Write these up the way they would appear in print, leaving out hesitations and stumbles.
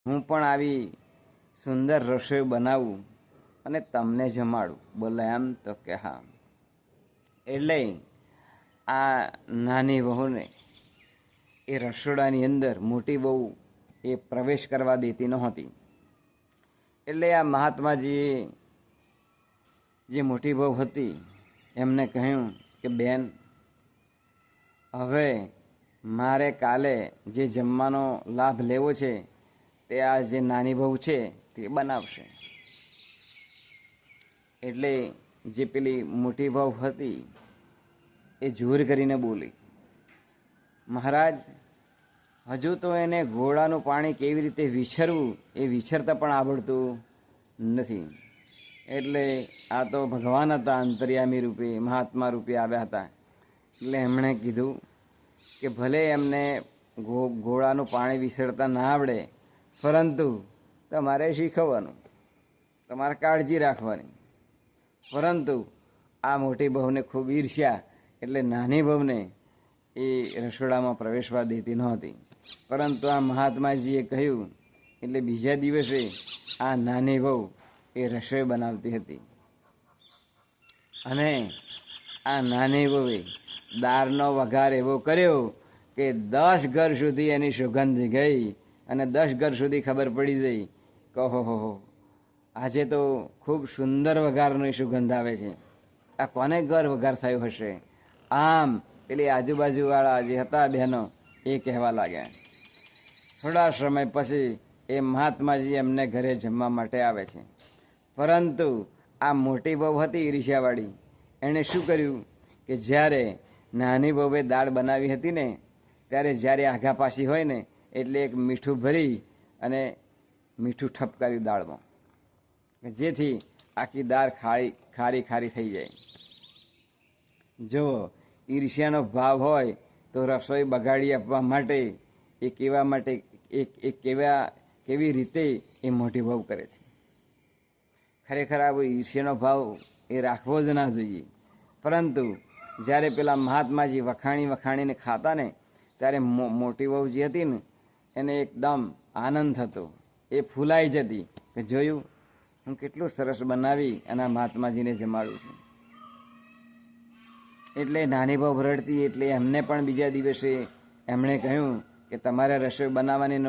હું પણ આવી સુંદર રસોઈ બનાવું અને તમને જમાડું. બોલે એમ તો કે હા. એટલે આ નાની વહુને એ રસોડાની અંદર મોટી વહુ એ પ્રવેશ કરવા દેતી નહોતી. એટલે આ મહાત્માજીએ જે મોટી વહુ હતી એમને કહ્યું કે બેન, હવે મારે કાલે જે જમવાનો લાભ લેવો છે તે આ જે નાની વહુ છે તે બનાવશે. એટલે જે પેલી મોટી વહુ હતી એ જોર કરીને બોલી, મહારાજ, હજુ તો એને ઘોડાનું પાણી કેવી રીતે વિછરવું એ વિછરતા પણ આવડતું નથી. એટલે આ તો ભગવાન હતા, અંતર્યામી રૂપે મહાત્મા રૂપે આવ્યા હતા. એટલે એમણે કીધું કે ભલે એમને ઘોડાનું પાણી વિસરતા ના આવડે, પરંતુ તમારે શીખવવાનું, તમારે કાળજી રાખવાની. પરંતુ આ મોટી બહુને ખૂબ ઈર્ષ્યા, એટલે નાની બહુને એ રસોડામાં પ્રવેશવા દેતી નહોતી. પરંતુ આ મહાત્માજીએ કહ્યું એટલે બીજા દિવસે આ નાની બહુ એ રસોઈ બનાવતી હતી. અને આ નાની બહુએ દાળનો વઘાર એવો કર્યો કે 10 ઘર સુધી એની સુગંધ ગઈ અને 10 ઘર સુધી ખબર પડી ગઈ કહો હો, આજે તો ખૂબ સુંદર વઘારની સુગંધ આવે છે. આ કોને ઘર વઘાર થયો હશે? આમ પેલી આજુબાજુવાળા જે હતા બહેનો એ કહેવા લાગ્યા. થોડા સમય પછી એ મહાત્માજી એમને ઘરે જમવા માટે આવે છે. પરંતુ આ મોટી બહુ હતી ઈર્ષ્યાવાળી, એણે શું કર્યું કે જ્યારે નાની બહુએ દાળ બનાવી હતી ને, ત્યારે જ્યારે આઘા પાછી હોય ને એટલે એક મીઠું ભરી અને મીઠું ઠપકાર્યું દાળમાં, જેથી આખી દાળ ખારી ખારી થઈ જાય. જો ઈર્ષ્યાનો ભાવ હોય તો રસોઈ બગાડી આપવા માટે કેવી રીતે એ મોટી બહુ કરે છે. ખરેખર આ ઈર્ષ્યાનો ભાવ એ રાખવો જ ના જોઈએ. પરંતુ જ્યારે પેલા મહાત્માજી વખાણીને ખાતા ને, ત્યારે મોટી વહુ જે હતી ને એને એકદમ આનંદ થતો, એ ફૂલાઈ જતી કે જોયું, હું કેટલું સરસ બનાવી અને મહાત્માજીને જમાડું છું. એટલે નાની બહુ રડતી, એટલે એમને પણ બીજા દિવસે એમણે કહ્યું કે તમારે રસોઈ બનાવવાની.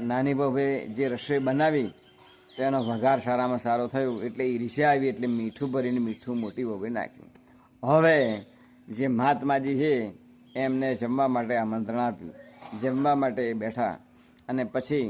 નાની બહુએ જે રસોઈ બનાવી તો એનો વઘાર સારામાં સારો થયો. એટલે ઈર્ષ્યા આવી, એટલે મીઠું ભરીને મીઠું મોટી બહુએ નાખ્યું. હવે જે મહાત્માજી છે એમને જમવા માટે આમંત્રણ આપ્યું. જમવા માટે બેઠા અને પછી